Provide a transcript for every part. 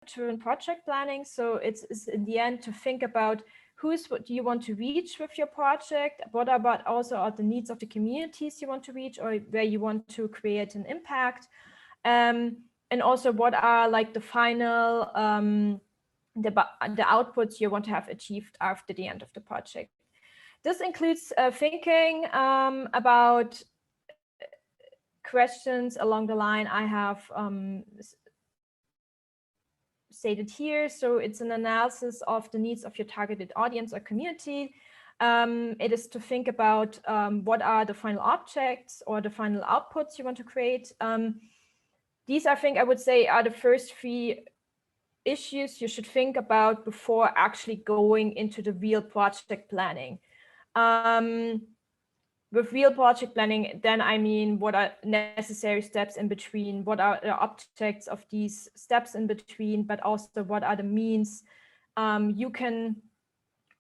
data-driven project planning. So it's in the end to think about what do you want to reach with your project? What about also are the needs of the communities you want to reach, or where you want to create an impact? And also what are like the final, the outputs you want to have achieved after the end of the project. This includes thinking about questions along the line I have stated here. So it's an analysis of the needs of your targeted audience or community. It is to think about what are the final objects or the final outputs you want to create. These, I think I would say, are the first three issues you should think about before actually going into the real project planning. With real project planning, then I mean, what are necessary steps in between? What are the objects of these steps in between? But also, what are the means you can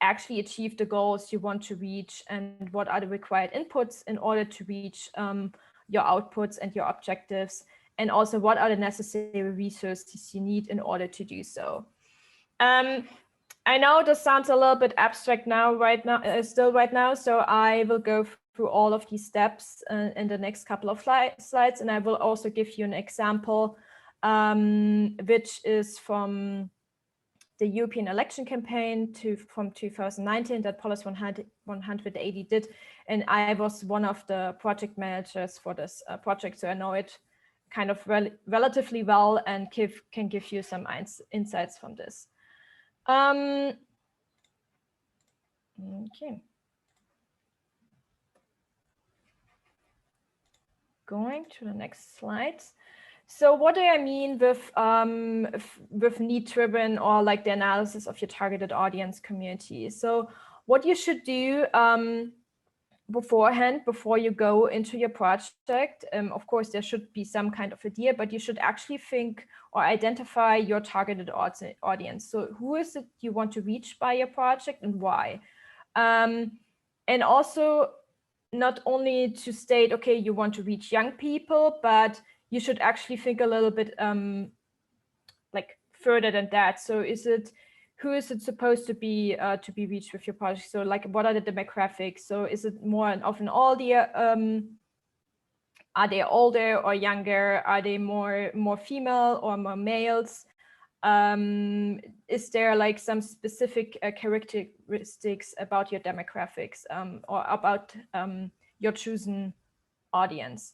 actually achieve the goals you want to reach? And what are the required inputs in order to reach your outputs and your objectives? And also, what are the necessary resources you need in order to do so? I know this sounds a little bit abstract right now, so I will go through all of these steps in the next couple of slides, and I will also give you an example, which is from the European election campaign from 2019 that Polis 180 did, and I was one of the project managers for this project, so I know it kind of relatively well and can give you some insights from this. Okay. Going to the next slides. So what do I mean with need-driven, or like the analysis of your targeted audience community? So what you should do beforehand, before you go into your project, of course, there should be some kind of idea, but you should actually think or identify your targeted audience. So who is it you want to reach by your project and why? And also, not only to state, okay, you want to reach young people, but you should actually think a little bit like further than that. So who is it supposed to be reached with your project? So like, what are the demographics? So is it more of an audience? Are they older or younger? Are they more female or more males? Is there like some specific characteristics about your demographics or about your chosen audience?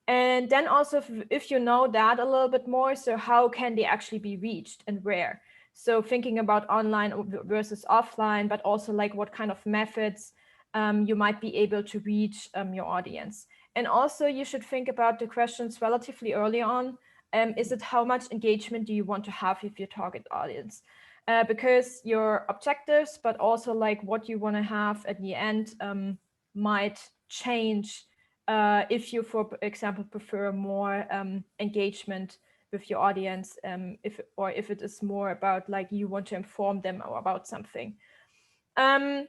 And then also, if you know that a little bit more, so how can they actually be reached and where? So thinking about online versus offline, but also like what kind of methods you might be able to reach your audience. And also you should think about the questions relatively early on. Is it how much engagement do you want to have with your target audience? Because your objectives, but also like what you want to have at the end might change if you, for example, prefer more engagement with your audience, if it is more about like you want to inform them about something. But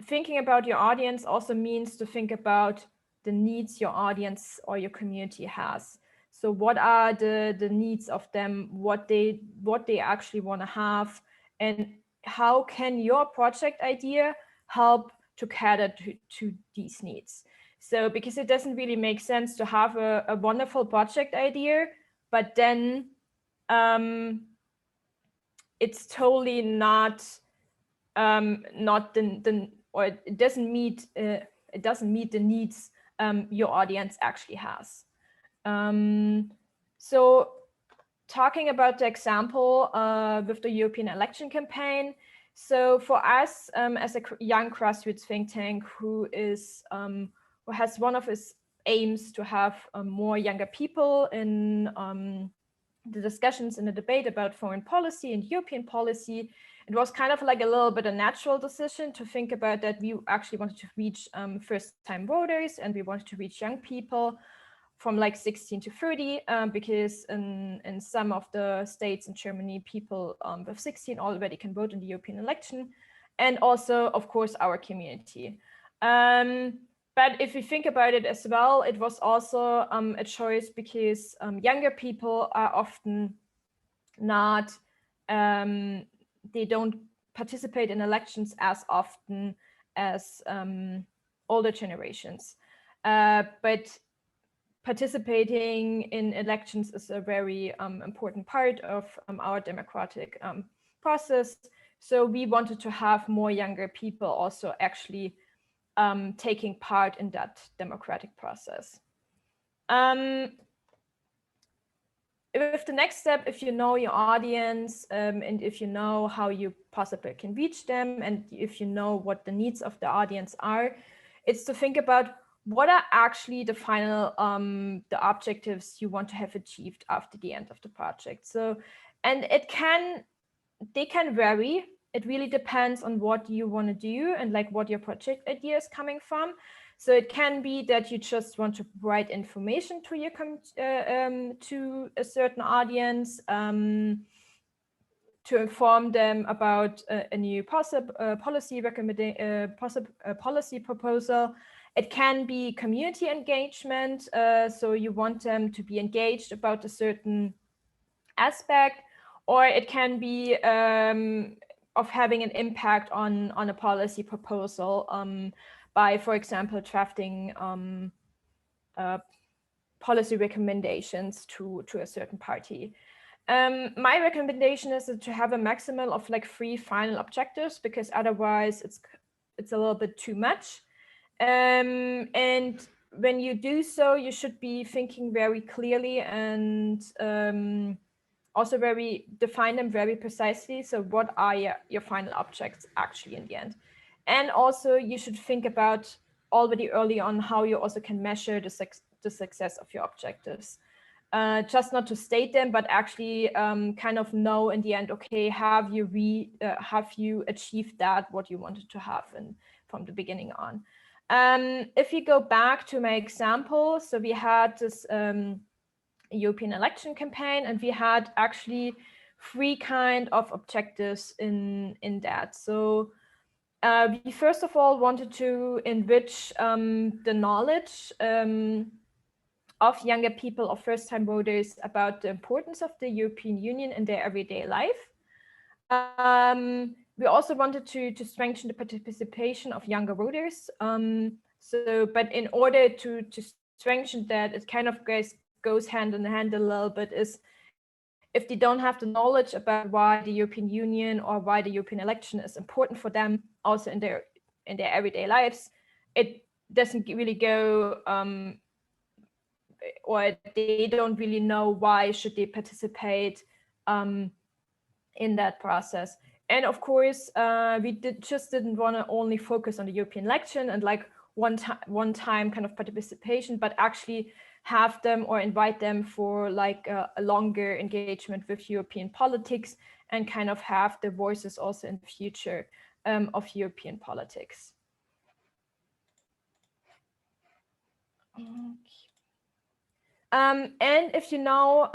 thinking about your audience also means to think about the needs your audience or your community has. So what are the needs of them, what they actually want to have, and how can your project idea help to cater to these needs? So because it doesn't really make sense to have a wonderful project idea, but then it's totally not or it doesn't meet the needs your audience actually has. So talking about the example with the European election campaign. So for us, as a young grassroots think tank who has one of its aims to have more younger people in the discussions in the debate about foreign policy and European policy, it was kind of like a little bit a natural decision to think about that we actually wanted to reach first-time voters, and we wanted to reach young people from like 16 to 30, because in some of the states in Germany, people with 16 already can vote in the European election, and also, of course, our community. But if we think about it as well, it was also a choice because younger people are often not, they don't participate in elections as often as older generations. But participating in elections is a very important part of our democratic process. So we wanted to have more younger people also actually taking part in that democratic process. With the next step, if you know your audience and if you know how you possibly can reach them and if you know what the needs of the audience are, it's to think about what are actually the final the objectives you want to have achieved after the end of the project. So, and they can vary. It really depends on what you want to do and like what your project idea is coming from. So it can be that you just want to provide information to your to a certain audience, to inform them about a new policy policy proposal. It can be community engagement, so you want them to be engaged about a certain aspect, or it can be of having an impact on a policy proposal by, for example, drafting policy recommendations to a certain party. My recommendation is to have a maximum of like 3 final objectives, because otherwise it's a little bit too much. And when you do so, you should be thinking very clearly and also define them very precisely. So what are your final objects actually in the end? And also you should think about already early on how you also can measure the success of your objectives. Just not to state them, but actually kind of know in the end, okay, have you achieved that, what you wanted to have from the beginning on? If you go back to my example, so we had this European election campaign, and we had actually 3 kind of objectives in that. So we first of all wanted to enrich the knowledge of younger people, of first-time voters, about the importance of the European Union in their everyday life. We also wanted to strengthen the participation of younger voters. But in order to strengthen that, it kind of goes hand in hand a little bit, is if they don't have the knowledge about why the European Union or why the European election is important for them, also in their everyday lives, it doesn't really go, or they don't really know why should they participate in that process. And of course, we didn't want to only focus on the European election and like one time kind of participation, but actually have them or invite them for like a longer engagement with European politics and kind of have their voices also in the future of European politics. And if you know,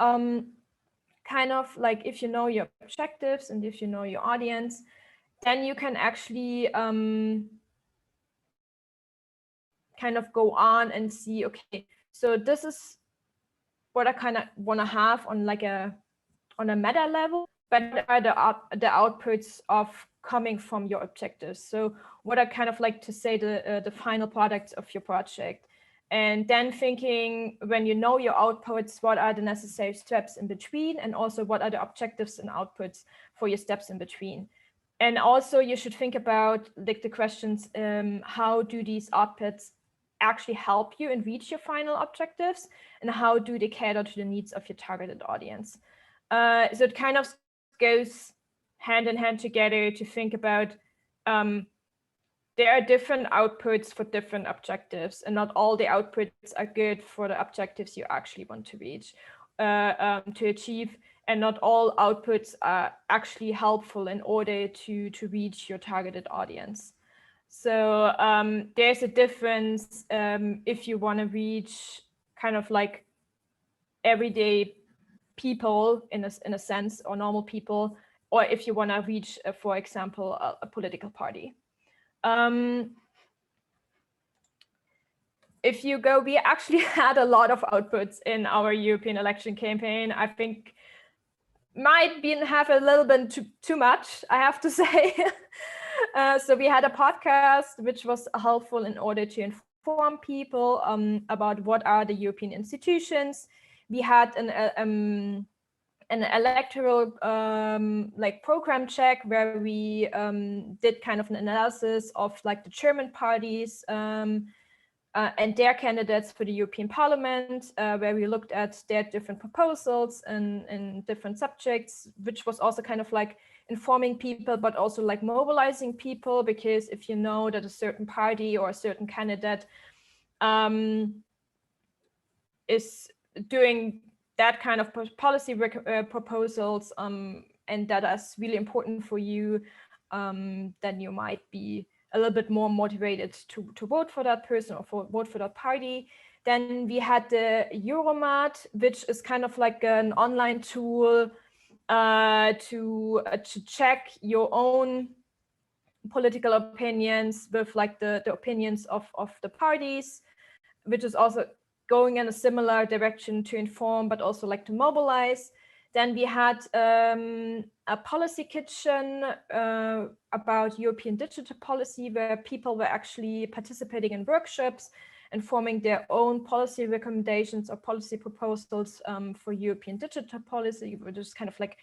kind of like if you know your objectives and if you know your audience, then you can actually kind of go on and see, okay, so this is what I kind of want to have on like on a meta level, but what are the outputs of coming from your objectives? So what I kind of like to say the final products of your project. And then thinking, when you know your outputs, what are the necessary steps in between, and also what are the objectives and outputs for your steps in between. And also you should think about like the questions, how do these outputs actually help you and reach your final objectives, and how do they cater to the needs of your targeted audience? So it kind of goes hand in hand together to think about there are different outputs for different objectives, and not all the outputs are good for the objectives you actually want to reach, to achieve, and not all outputs are actually helpful in order to reach your targeted audience. So there's a difference if you want to reach kind of like everyday people in a sense, or normal people, or if you want to reach, for example, a political party. if you go, we actually had a lot of outputs in our European election campaign. I think might have a little bit too much, I have to say. So we had a podcast, which was helpful in order to inform people about what are the European institutions. We had an electoral like program check where we did kind of an analysis of like the German parties and their candidates for the European Parliament, where we looked at their different proposals and different subjects, which was also kind of like informing people, but also like mobilizing people, because if you know that a certain party or a certain candidate is doing that kind of policy proposals and that is really important for you, then you might be a little bit more motivated to vote for that person or vote for that party. Then we had the Euromat, which is kind of like an online tool to check your own political opinions with like the opinions of the parties, which is also going in a similar direction to inform, but also like to mobilize. Then we had a policy kitchen about European digital policy, where people were actually participating in workshops and forming their own policy recommendations or policy proposals for European digital policy, which is kind of like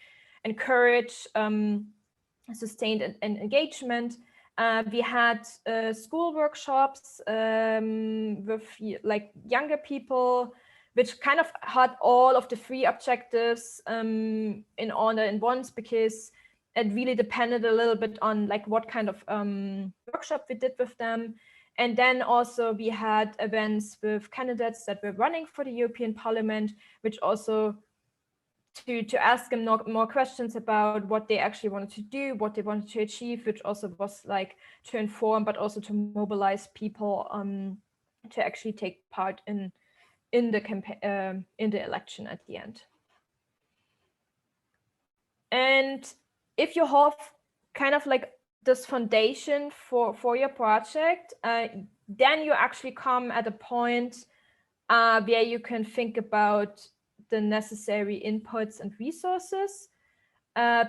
encourage sustained engagement. We had school workshops with like younger people, which kind of had all of the 3 objectives in order in once, because it really depended a little bit on like what kind of workshop we did with them. And then also we had events with candidates that were running for the European Parliament, which also to ask them more questions about what they actually wanted to do, what they wanted to achieve, which also was like to inform, but also to mobilize people to actually take part in the campaign, in the election at the end. And if you have kind of like this foundation for your project, then you actually come at a point where you can think about the necessary inputs and resources,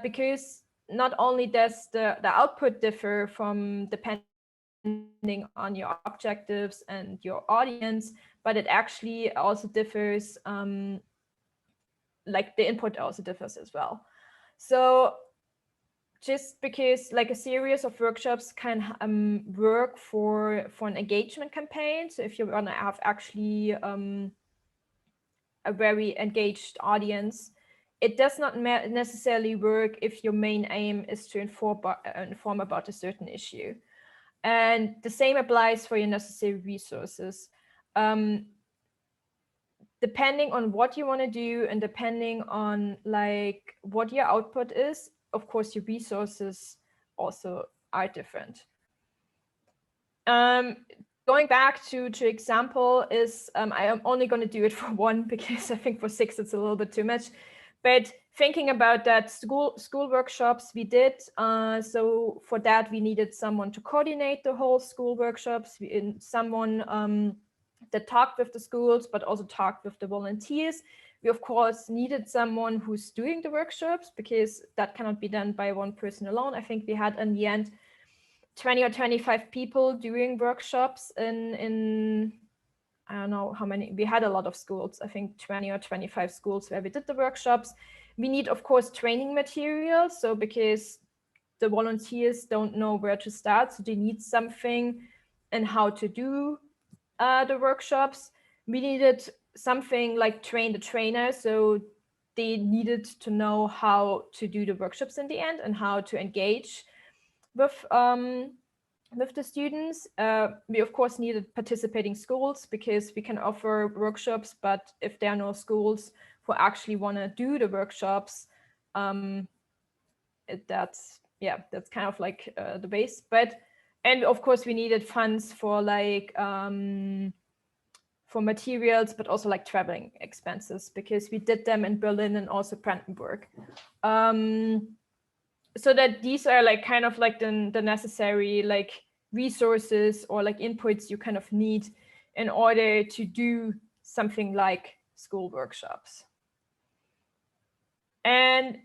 because not only does the output differ from depending on your objectives and your audience, but it actually also differs, like the input also differs as well. So just because like a series of workshops can work for an engagement campaign, so if you want to have actually a very engaged audience, it does not necessarily work if your main aim is to inform about a certain issue. And the same applies for your necessary resources. Depending on what you want to do and depending on like what your output is, of course, your resources also are different. Going back to example is, I am only going to do it for 1 because I think for 6 it's a little bit too much. But thinking about that school workshops we did, so for that we needed someone to coordinate the whole school workshops, someone that talked with the schools, but also talked with the volunteers. We of course needed someone who's doing the workshops, because that cannot be done by 1 person alone. I think we had in the end 20 or 25 people doing workshops in I don't know how many, we had a lot of schools, I think 20 or 25 schools where we did the workshops. We need, of course, training materials. So because the volunteers don't know where to start, so they need something and how to do the workshops. We needed something like train the trainer. So they needed to know how to do the workshops in the end and how to engage with the students. We of course needed participating schools, because we can offer workshops, but if there are no schools who actually want to do the workshops, that's kind of like the base. And of course we needed funds for like for materials, but also like traveling expenses, because we did them in Berlin and also Brandenburg. So that these are like kind of like the necessary like resources or like inputs you kind of need in order to do something like school workshops. And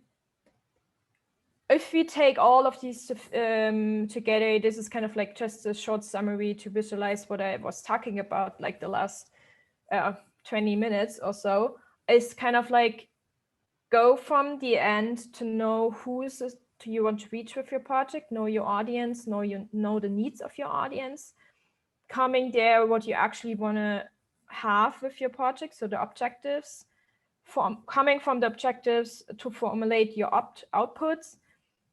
if we take all of these together, this is kind of like just a short summary to visualize what I was talking about, like the last 20 minutes or so, is kind of like go from the end to know who you want to reach with your project, know your audience, know the needs of your audience, coming there what you actually want to have with your project, so the objectives, coming from the objectives to formulate your outputs,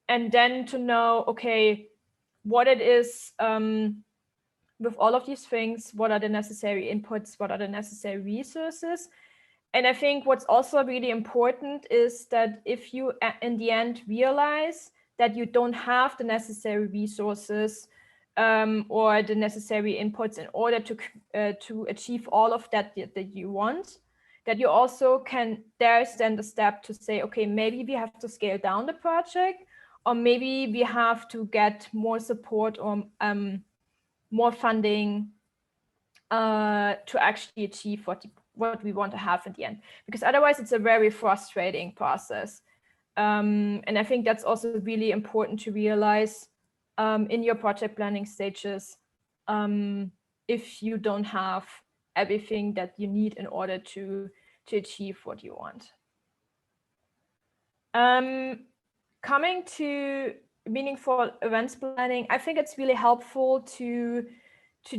and then to know, okay, what it is with all of these things, what are the necessary inputs, what are the necessary resources. And I think what's also really important is that if you in the end realize that you don't have the necessary resources or the necessary inputs in order to achieve all of that you want, that you also can, there's then the step to say, okay, maybe we have to scale down the project, or maybe we have to get more support or more funding to actually achieve what we want to have in the end, because otherwise it's a very frustrating process. And I think that's also really important to realize in your project planning stages, if you don't have everything that you need in order to achieve what you want. Coming to meaningful events planning, I think it's really helpful to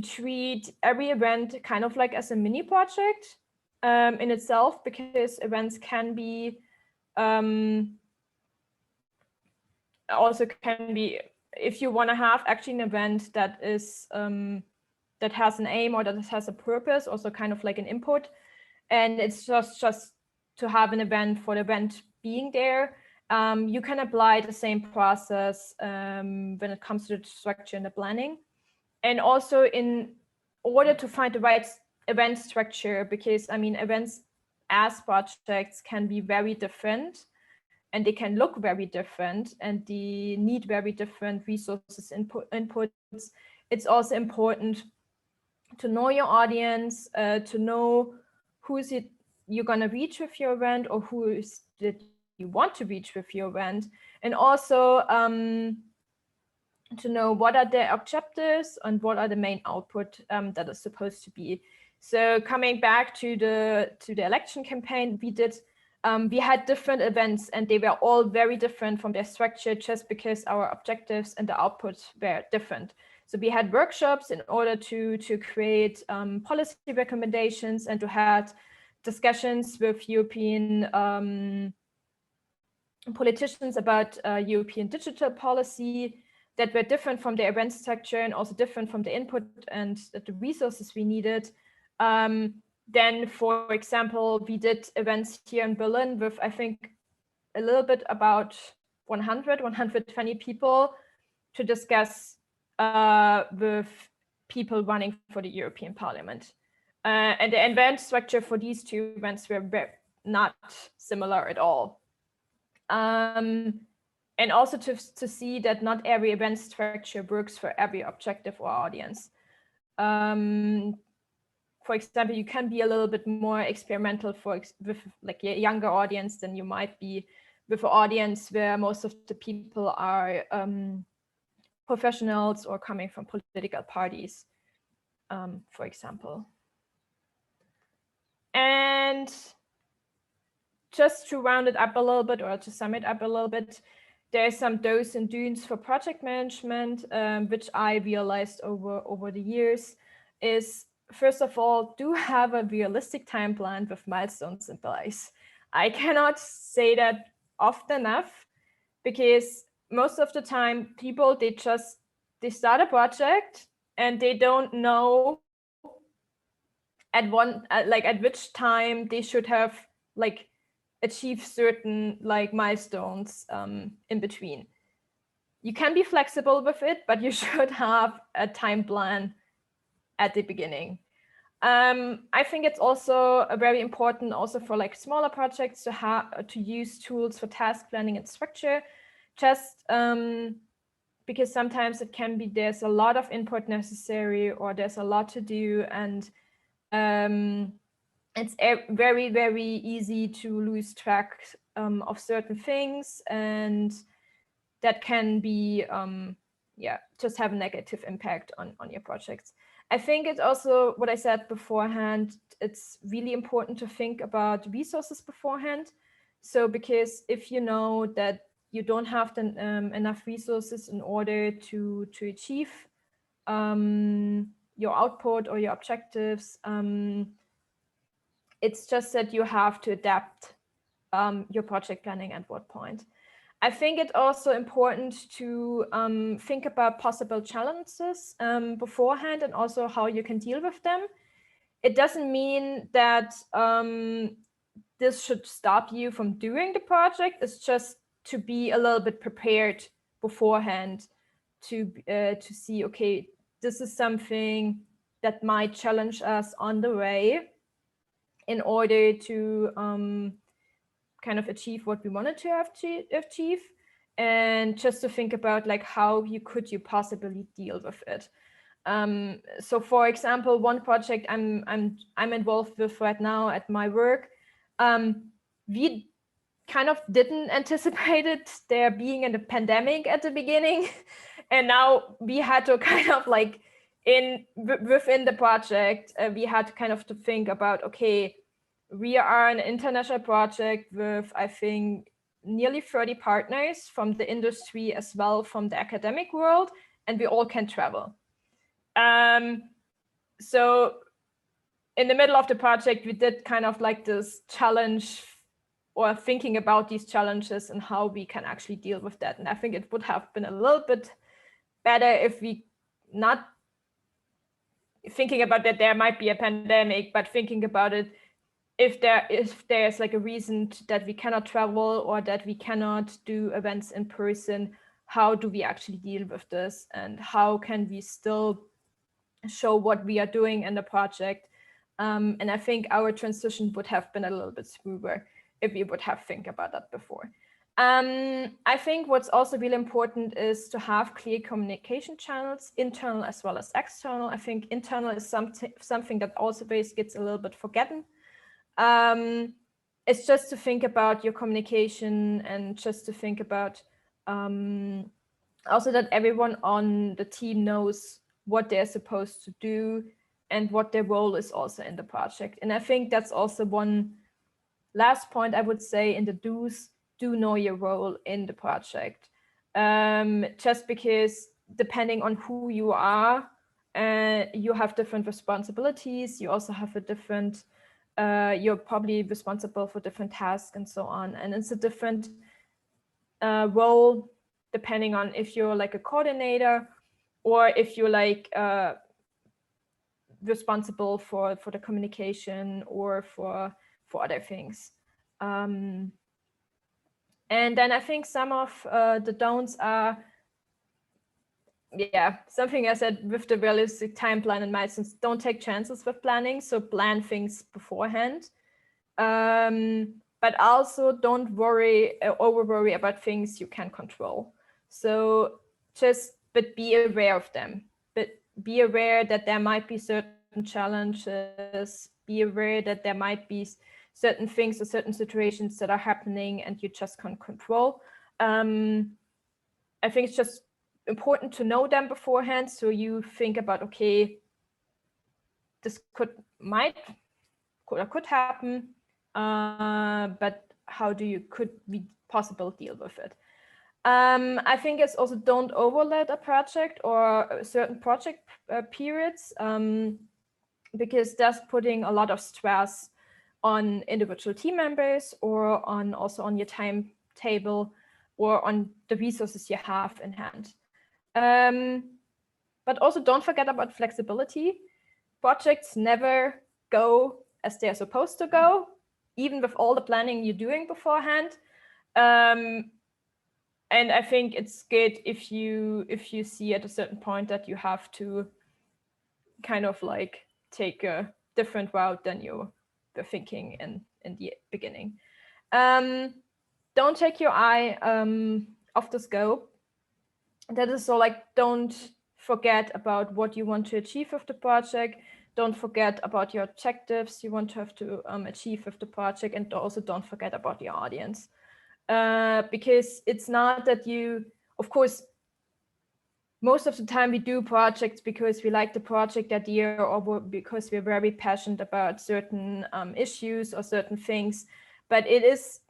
treat every event kind of like as a mini project in itself, because events can be also can be, if you want to have actually an event that is that has an aim or that has a purpose, also kind of like an input, and it's just to have an event for the event being there, you can apply the same process when it comes to the structure and the planning. And also in order to find the right event structure, because I mean, events as projects can be very different and they can look very different and they need very different resources, inputs. It's also important to know your audience, to know who is it you're going to reach with your event, or who is it you want to reach with your event, and also to know what are the objectives and what are the main output that is supposed to be. So coming back to the election campaign we did, we had different events and they were all very different from their structure, just because our objectives and the outputs were different. So we had workshops in order to create policy recommendations and to have discussions with European politicians about European digital policy that were different from the event structure and also different from the input and the resources we needed. Then, for example, we did events here in Berlin with, I think, a little bit about 120 people to discuss with people running for the European Parliament. And the event structure for these two events were not similar at all. And also to see that not every event structure works for every objective or audience. For example, you can be a little bit more experimental with like a younger audience than you might be with an audience where most of the people are professionals or coming from political parties, for example. And just to round it up a little bit, or to sum it up a little bit, there's some do's and don'ts for project management, which I realized over the years is, first of all, do have a realistic time plan with milestones in place. I cannot say that often enough, because most of the time people, they start a project and they don't know at which time they should have like achieve certain like milestones in between. You can be flexible with it, but you should have a time plan at the beginning. I think it's also very important also for like smaller projects to use tools for task planning and structure, just because sometimes it can be, there's a lot of input necessary or there's a lot to do, and it's very, very easy to lose track of certain things, and that can be, just have a negative impact on your projects. I think it's also what I said beforehand, it's really important to think about resources beforehand. So because if you know that you don't have enough resources in order to achieve your output or your objectives, it's just that you have to adapt your project planning at what point. I think it's also important to think about possible challenges beforehand, and also how you can deal with them. It doesn't mean that this should stop you from doing the project. It's just to be a little bit prepared beforehand to see, okay, this is something that might challenge us on the way in order to kind of achieve what we wanted to achieve, and just to think about like how you possibly deal with it. So for example, one project I'm involved with right now at my work, we kind of didn't anticipate there being a pandemic at the beginning, and now we had to kind of like within the project, we had kind of to think about, okay, we are an international project with, I think, nearly 30 partners from the industry as well from the academic world, and we all can travel. So in the middle of the project, we did kind of like this challenge, or thinking about these challenges and how we can actually deal with that. And I think it would have been a little bit better if we not thinking about that there might be a pandemic, but thinking about it, if there's like a reason that we cannot travel or that we cannot do events in person, how do we actually deal with this, and how can we still show what we are doing in the project? And I think our transition would have been a little bit smoother if we would have think about that before. I think what's also really important is to have clear communication channels, internal as well as external. I think internal is something that also gets a little bit forgotten. It's just to think about your communication, and just to think about also that everyone on the team knows what they're supposed to do and what their role is also in the project. And I think that's also one last point I would say in the do's: do know your role in the project. Just because depending on who you are, you have different responsibilities. You also have a different, you're probably responsible for different tasks and so on. And it's a different role depending on if you're like a coordinator, or if you're like responsible for the communication, or for other things. And then I think some of the don'ts are, something I said with the realistic time plan in mind, since don't take chances with planning. So plan things beforehand. But also don't over worry about things you can control. So but be aware of them. But be aware that there might be certain challenges. Be aware that there might be certain things or certain situations that are happening and you just can't control. I think it's just important to know them beforehand, so you think about, okay, this could happen, but how could we possibly deal with it? I think it's also don't overload a project or certain project periods, because that's putting a lot of stress on individual team members, or also on your timetable, or on the resources you have in hand. But also don't forget about flexibility. Projects never go as they're supposed to go, even with all the planning you're doing beforehand. And I think it's good if you see at a certain point that you have to kind of like take a different route than you were thinking in the beginning. Don't take your eye off the scope. That is so like, don't forget about what you want to achieve with the project. don't forget about your objectives you want to have to achieve with the project, and also don't forget about your audience. Because it's not that you, of course, most of the time we do projects because we like the project idea or because we're very passionate about certain issues or certain things, but it is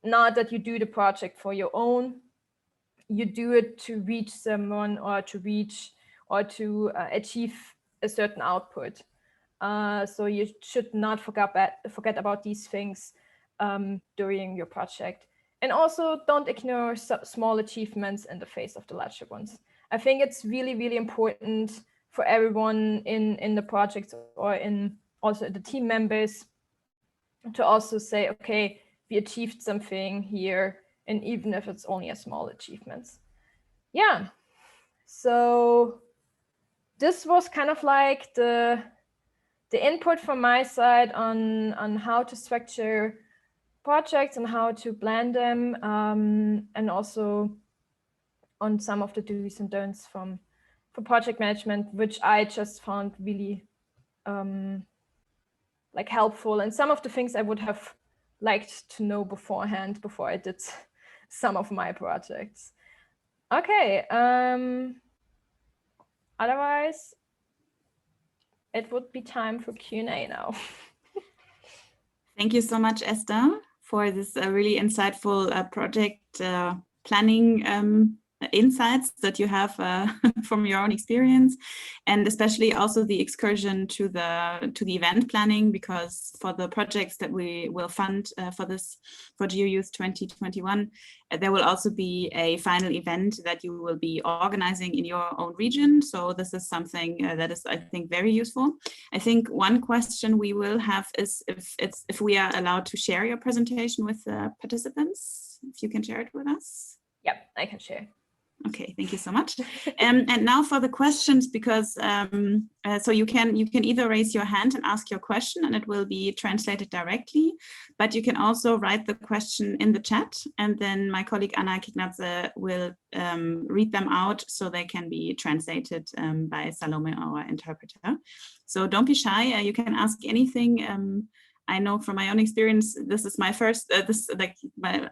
not that you do the project for your own. You do it to reach someone or to achieve a certain output. So you should not forget about these things during your project. And also don't ignore small achievements in the face of the larger ones. I think it's really, really important for everyone in the project or in also the team members to also say, okay, we achieved something here, and even if it's only a small achievement. Yeah, so this was kind of like the input from my side on how to structure projects and how to plan them, and also on some of the do's and don'ts for project management, which I just found really like helpful, and some of the things I would have liked to know beforehand before I did some of my projects. Okay, otherwise it would be time for Q&A now. Thank you so much, Esther, for this really insightful project planning insights that you have from your own experience, and especially also the excursion to the event planning, because for the projects that we will fund for GeoYouth 2021, there will also be a final event that you will be organizing in your own region. So this is something that is, I think, very useful. I think one question we will have is if we are allowed to share your presentation with the participants, if you can share it with us. Yep, I can share. Okay, thank you so much. And now for the questions, because so you can either raise your hand and ask your question and it will be translated directly, but you can also write the question in the chat, and then my colleague Anna Kignadze will read them out so they can be translated by Salome, our interpreter. So don't be shy, you can ask anything. I know from my own experience, this is my first,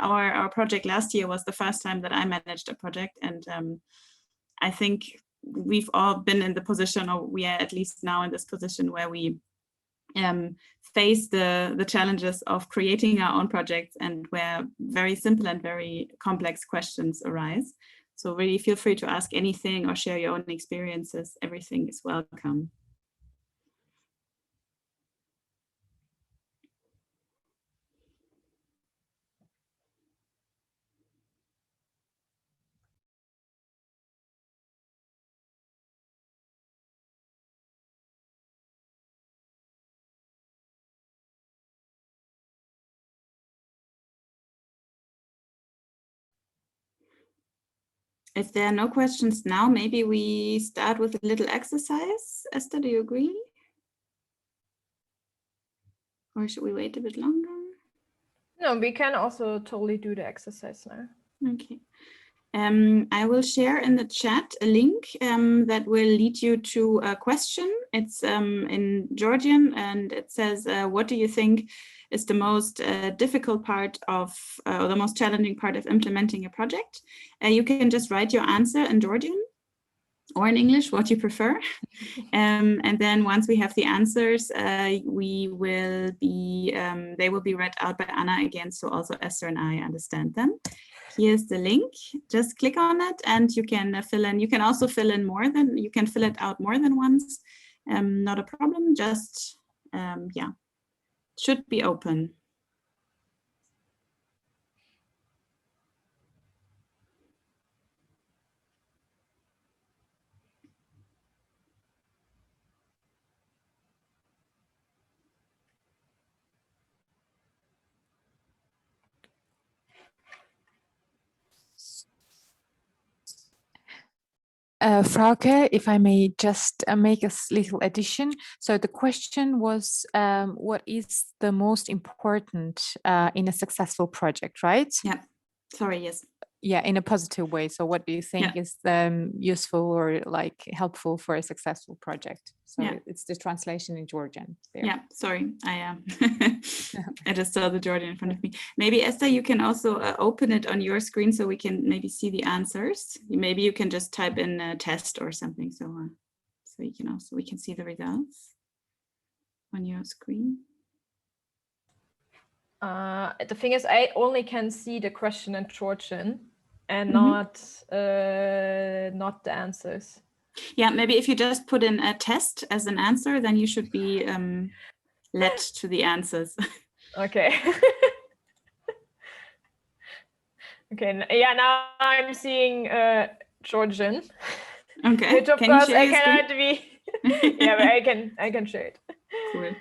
our project last year was the first time that I managed a project. And I think we've all been in the position, or we are at least now in this position where we face the challenges of creating our own projects and where very simple and very complex questions arise. So really feel free to ask anything or share your own experiences. Everything is welcome. If there are no questions now, maybe we start with a little exercise. Esther, do you agree? Or should we wait a bit longer? No, we can also totally do the exercise now. Okay. I will share in the chat a link that will lead you to a question. It's in Georgian, and it says, what do you think is the most difficult part of, or the most challenging part of implementing a project? You can just write your answer in Georgian or in English, what you prefer. And then once we have the answers, they will be read out by Anna again, so also Esther and I understand them. Here's the link. Just click on it and you can fill in. You can also fill in more than, you can fill it out more than once. Not a problem, just, yeah, should be open. Frauke, if I may just make a little addition. So the question was, what is the most important in a successful project, right? Yeah, sorry, yes. yeah, in a positive way. So what do you think is useful or like helpful for a successful project? So it's the translation in Georgian there. Yeah, sorry, I just saw the Georgian in front of me. Maybe Esther, you can also open it on your screen so we can maybe see the answers. Maybe you can just type in a test or something, so you can also, we can see the results on your screen. The thing is, I only can see the question in Georgian and not the answers. Yeah, maybe if you just put in a test as an answer, then you should be led to the answers. Okay. Okay. Yeah, now I'm seeing Georgian. Okay. Which of course I cannot be. Yeah, but I can share it. Cool.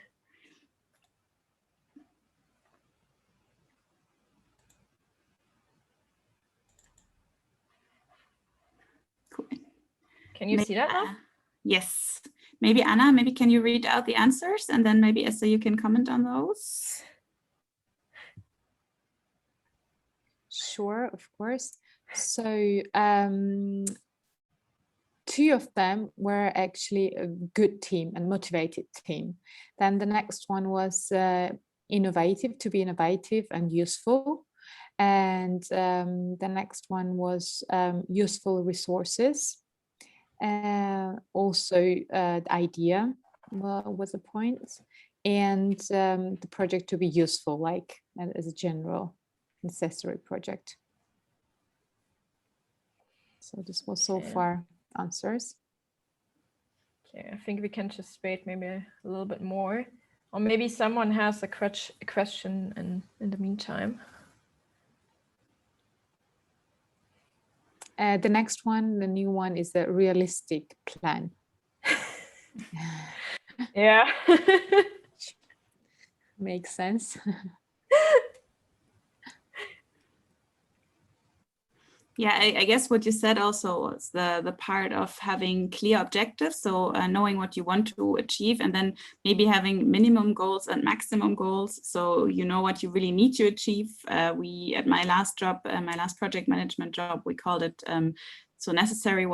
Can you see that now? Yes. Maybe Anna, maybe can you read out the answers and then maybe Esther, you can comment on those? Sure, of course. So 2 of them were actually a good team and motivated team. Then the next one was innovative, to be innovative and useful. And the next one was useful resources. Also the idea was a point, and the project to be useful, like as a general necessary project. So this was so far answers. Okay, I think we can just wait maybe a little bit more, or maybe someone has a question in the meantime. The next one, the new one, is the realistic plan. Yeah. Makes sense. Yeah, I guess what you said also was the part of having clear objectives. So knowing what you want to achieve, and then maybe having minimum goals and maximum goals. So you know what you really need to achieve. We, at my last job, my last project management job, we called it so necessary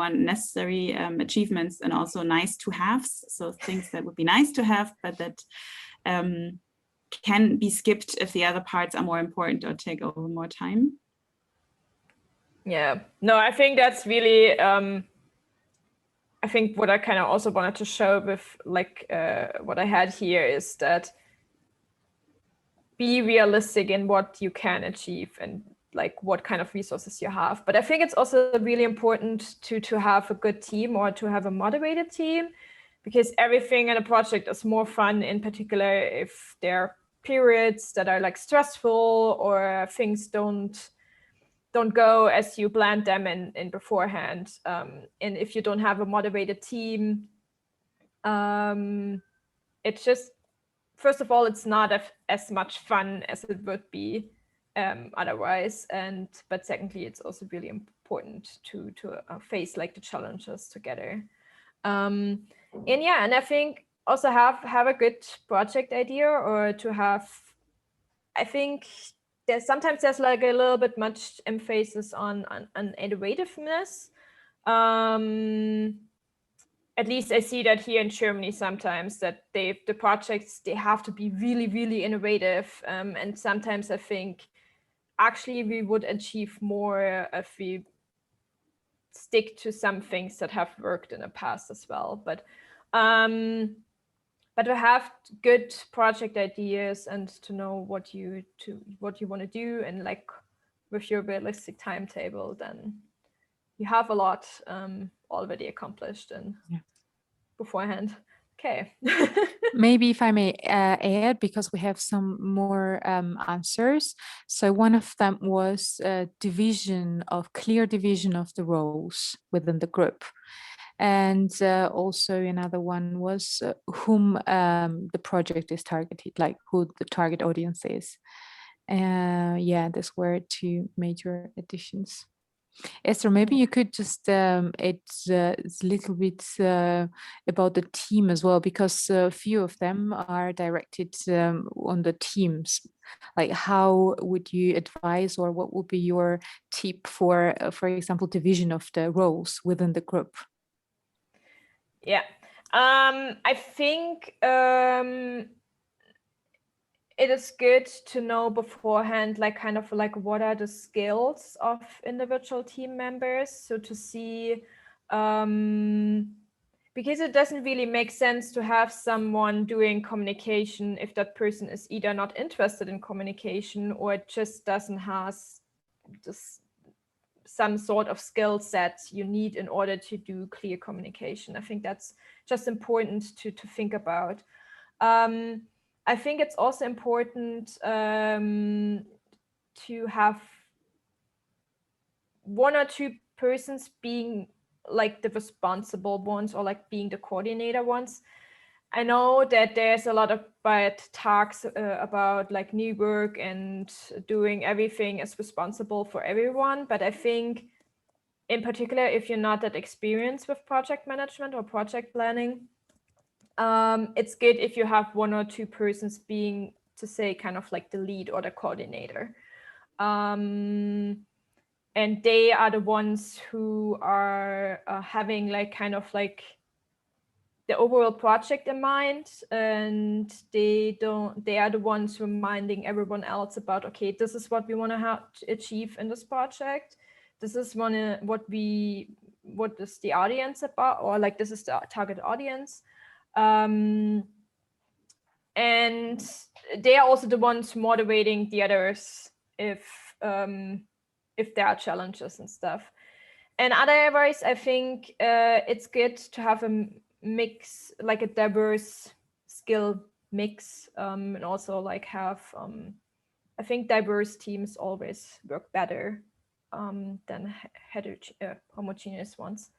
achievements, and also nice to haves. So things that would be nice to have, but that can be skipped if the other parts are more important or take over more time. Yeah, no, I think that's really, I think what I kind of also wanted to show with like what I had here is that be realistic in what you can achieve and like what kind of resources you have. But I think it's also really important to have a good team or to have a motivated team, because everything in a project is more fun, in particular if there are periods that are like stressful or things don't go as you planned them in beforehand. And if you don't have a motivated team, it's just, first of all, it's not as much fun as it would be otherwise. But secondly, it's also really important to face like the challenges together. And I think also have a good project idea, or to have, I think sometimes there's like a little bit much emphasis on innovativeness. At least I see that here in Germany sometimes, that the projects, they have to be really, really innovative. And sometimes I think actually we would achieve more if we stick to some things that have worked in the past as well. But to have good project ideas and to know what you want to do, and like with your realistic timetable, then you have a lot already accomplished and beforehand. Okay. Maybe if I may add, because we have some more answers. So one of them was clear division of the roles within the group. And also another one was whom the project is targeted, like who the target audience is. Yeah, these were 2 major additions. Esther, maybe you could just add a little bit about the team as well, because a few of them are directed on the teams. Like, how would you advise, or what would be your tip for example, division of the roles within the group? Yeah, I think it is good to know beforehand, like kind of like what are the skills of individual team members. So to see, because it doesn't really make sense to have someone doing communication if that person is either not interested in communication or just doesn't have just some sort of skill set you need in order to do clear communication. I think that's just important to think about. I think it's also important to have one or two persons being like the responsible ones, or like being the coordinator ones. I know that there's a lot of talks about like new work and doing everything as responsible for everyone. But I think in particular, if you're not that experienced with project management or project planning, it's good if you have one or two persons being, to say, kind of like the lead or the coordinator. And they are the ones who are having like kind of like the overall project in mind, and they are the ones reminding everyone else about, okay, this is what we want to achieve in this project. This is what is the audience about, or like this is the target audience. And they are also the ones moderating the others if there are challenges and stuff. And otherwise, I think it's good to have a mix, like a diverse skill mix, and also like have, I think diverse teams always work better than homogeneous ones,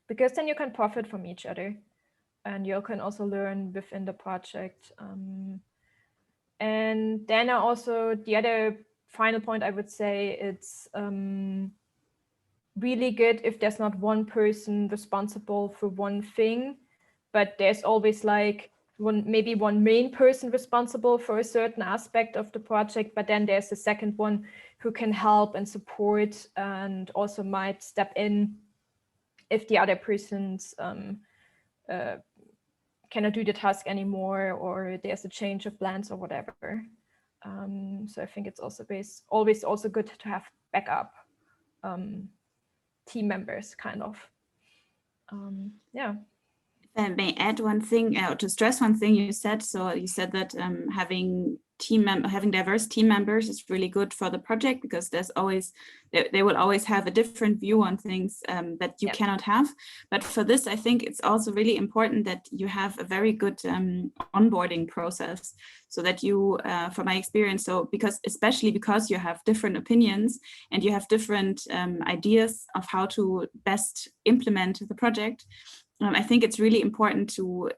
because then you can profit from each other, and you can also learn within the project. And then also the other final point, I would say, it's really good if there's not one person responsible for one thing, but there's always like maybe one main person responsible for a certain aspect of the project, but then there's a second one who can help and support, and also might step in if the other persons cannot do the task anymore, or there's a change of plans or whatever. So I think it's also always also good to have backup team members, kind of. Yeah. If I may add one thing, to stress one thing you said. So you said that having diverse team members is really good for the project, because they will always have a different view on things that you cannot have. But for this, I think it's also really important that you have a very good onboarding process, so that you, from my experience, especially because you have different opinions and you have different ideas of how to best implement the project. I think it's really important to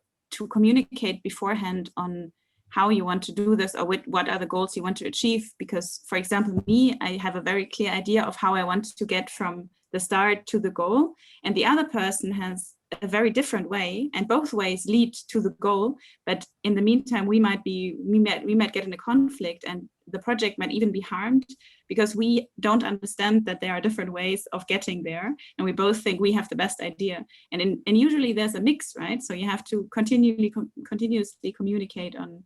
communicate beforehand on how you want to do this, or what are the goals you want to achieve. Because, for example, I have a very clear idea of how I want to get from the start to the goal, and the other person has a very different way, and both ways lead to the goal. But in the meantime, we might get in a conflict, and the project might even be harmed because we don't understand that there are different ways of getting there, and we both think we have the best idea. And usually there's a mix, right? So you have to continuously communicate on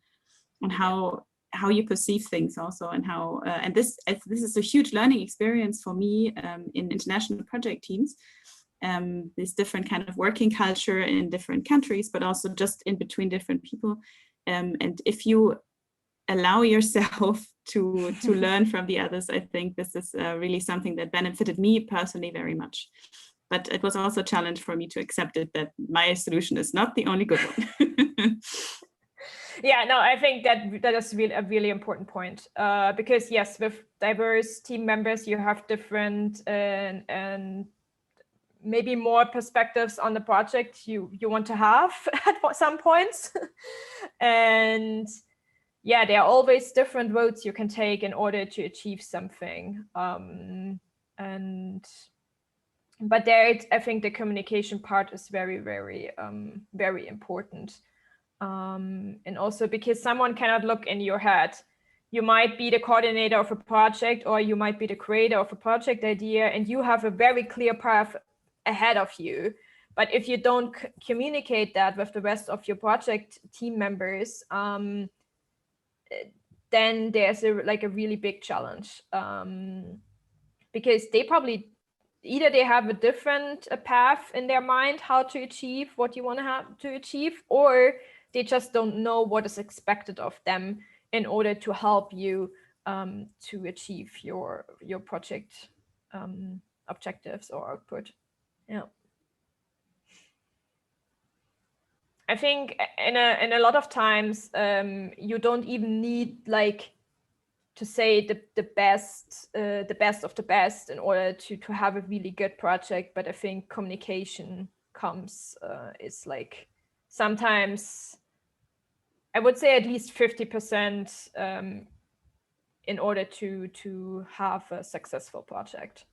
how you perceive things also, and how and this is a huge learning experience for me in international project teams. This different kind of working culture in different countries, but also just in between different people. And if you allow yourself to learn from the others, I think this is really something that benefited me personally very much. But it was also a challenge for me to accept it, that my solution is not the only good one. Yeah, no, I think that is a really important point, because yes, with diverse team members, you have different and maybe more perspectives on the project you want to have at some points. And yeah, there are always different roads you can take in order to achieve something. But there, I think the communication part is very, very, very important. And also because someone cannot look in your head. You might be the coordinator of a project, or you might be the creator of a project idea, and you have a very clear path ahead of you. But if you don't communicate that with the rest of your project team members, then there's a really big challenge, because they probably either they have a different path in their mind how to achieve what you want to have to achieve, or they just don't know what is expected of them in order to help you to achieve your project objectives or output. Yeah. I think in a lot of times you don't even need to say the best of the best in order to have a really good project. But I think communication is sometimes, I would say, at least 50% in order to have a successful project.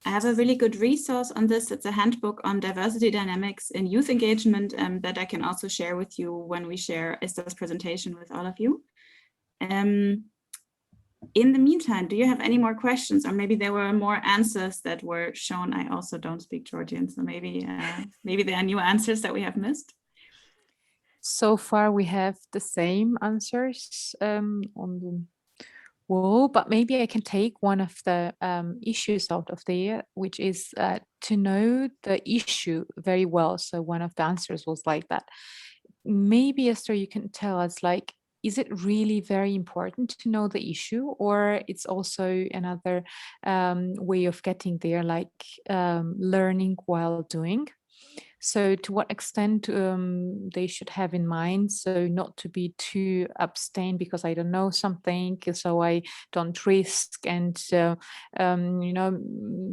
I have a really good resource on this. It's a handbook on diversity dynamics in youth engagement that I can also share with you when we share Esther's presentation with all of you. In the meantime, do you have any more questions? Or maybe there were more answers that were shown. I also don't speak Georgian, so maybe there are new answers that we have missed. So far, we have the same answers on the wall, but maybe I can take one of the issues out of there, which is to know the issue very well. So one of the answers was like that. Maybe, Esther, you can tell us, is it really very important to know the issue, or it's also another way of getting there, learning while doing? So to what extent they should have in mind, so not to be too abstain because I don't know something, so I don't risk. And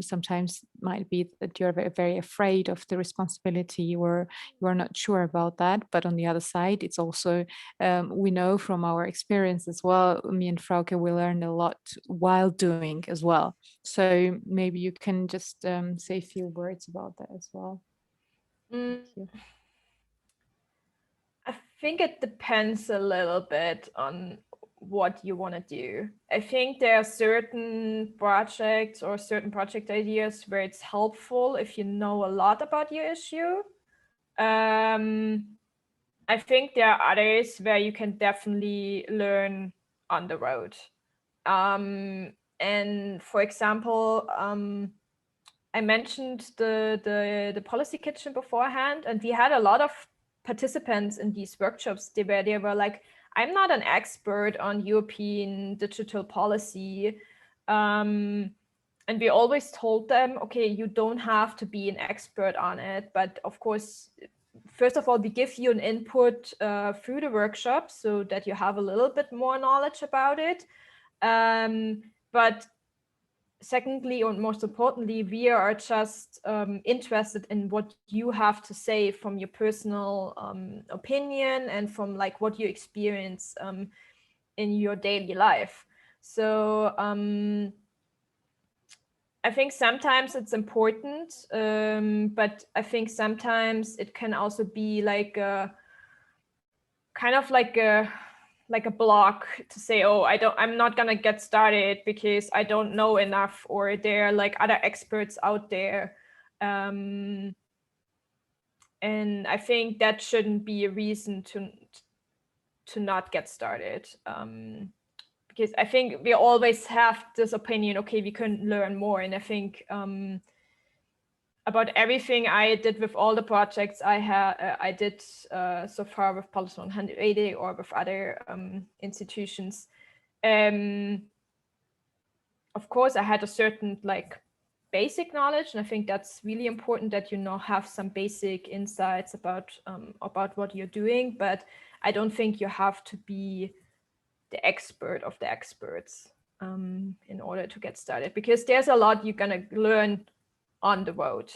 sometimes might be that you're very, very afraid of the responsibility, or you are not sure about that. But on the other side, it's also, we know from our experience as well, me and Frauke, we learned a lot while doing as well. So maybe you can just say a few words about that as well. I think it depends a little bit on what you want to do. I think there are certain projects or certain project ideas where it's helpful if you know a lot about your issue. I think there are others where you can definitely learn on the road. And for example, I mentioned the policy kitchen beforehand, and we had a lot of participants in these workshops where they were like, I'm not an expert on European digital policy. And we always told them, okay, you don't have to be an expert on it. But of course, first of all, we give you an input through the workshop so that you have a little bit more knowledge about it. But secondly, and most importantly, we are just interested in what you have to say from your personal opinion and from what you experience in your daily life. So I think sometimes it's important, but I think sometimes it can also be like a block to say, oh, I'm not gonna get started because I don't know enough, or there are other experts out there. And I think that shouldn't be a reason to not get started. Because I think we always have this opinion, okay, we can learn more. And I think about everything I did with all the projects I did so far with Policy 180 or with other institutions. Of course, I had a certain basic knowledge, and I think that's really important that you have some basic insights about what you're doing. But I don't think you have to be the expert of the experts in order to get started, because there's a lot you're gonna learn on the road.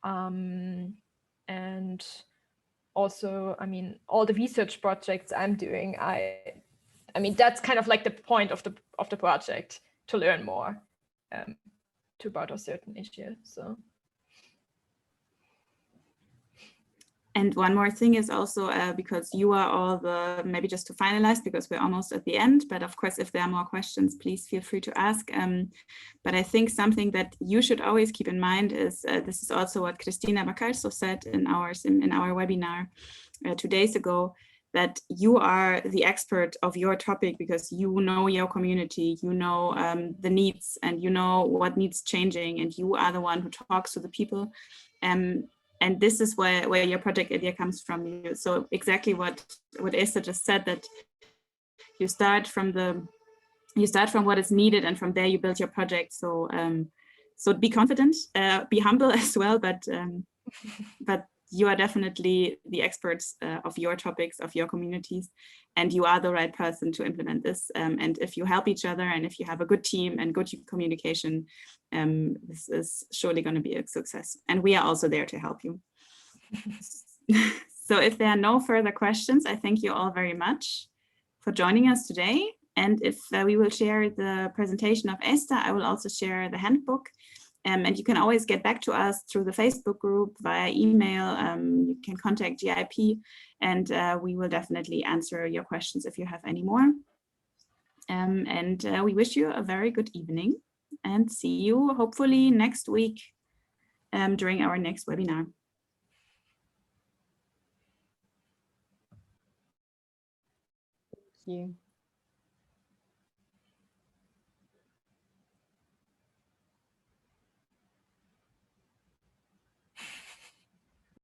And also, I mean, all the research projects I'm doing, I mean, that's kind of like the point of the project, to learn more about a certain issue. So. And one more thing is also because you are all maybe just to finalize, because we're almost at the end, but of course, if there are more questions, please feel free to ask. But I think something that you should always keep in mind is, this is also what Cristina Bacalso said in our webinar 2 days ago, that you are the expert of your topic because you know your community, you know the needs, and you know what needs changing, and you are the one who talks to the people. And this is where your project idea comes from. So exactly what Esther just said, that you start from what is needed, and from there you build your project. So so be confident, be humble as well, but you are definitely the experts of your topics, of your communities, and you are the right person to implement this. And if you help each other, and if you have a good team and good communication, this is surely going to be a success. And we are also there to help you. So if there are no further questions, I thank you all very much for joining us today. And if we will share the presentation of Esther, I will also share the handbook. And you can always get back to us through the Facebook group, via email. You can contact GIP, and we will definitely answer your questions if you have any more. And we wish you a very good evening, and see you hopefully next week during our next webinar. Thank you.